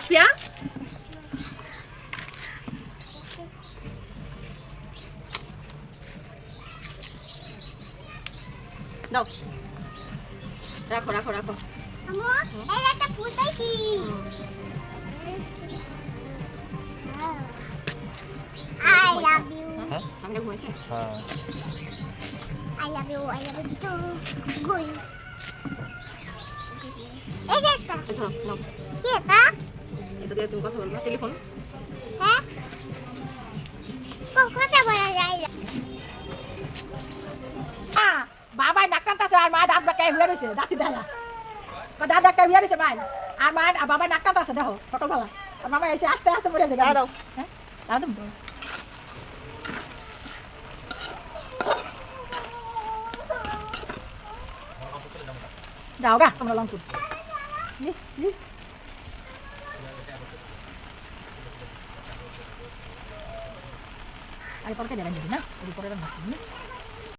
আসফিয়া দাও, রাখো রাখো রাখো। আম্মু এই একটা ফুল পাইছি। I love you. হ্যাঁ আমরা ঘুমাইছি। হ্যাঁ I love you. I love you too. Going. এই যে একটা এই ধরো নাও, কি এটা? এটা দিয়ে তুমি কথা বলবা, টেলিফোন। হ্যাঁ কথা বলা যায় না। বাবা নাক টানতাছে আর মা দাঁত বেঁকায় হয়ে রয়েছে দাঁতি দেয়া দাঁত বেঁকায় হয়ে রয়েছে ভাই আর মা বাবা নাক টানতাছে দেখো ছোটবেলা আর মামা এসে আস্তে আস্তে মরে যাবে। দাও হ্যাঁ দাদা যাও গা তোমরা লঙ্কুর আরে পরে দেবেন না ওই পরে মাছ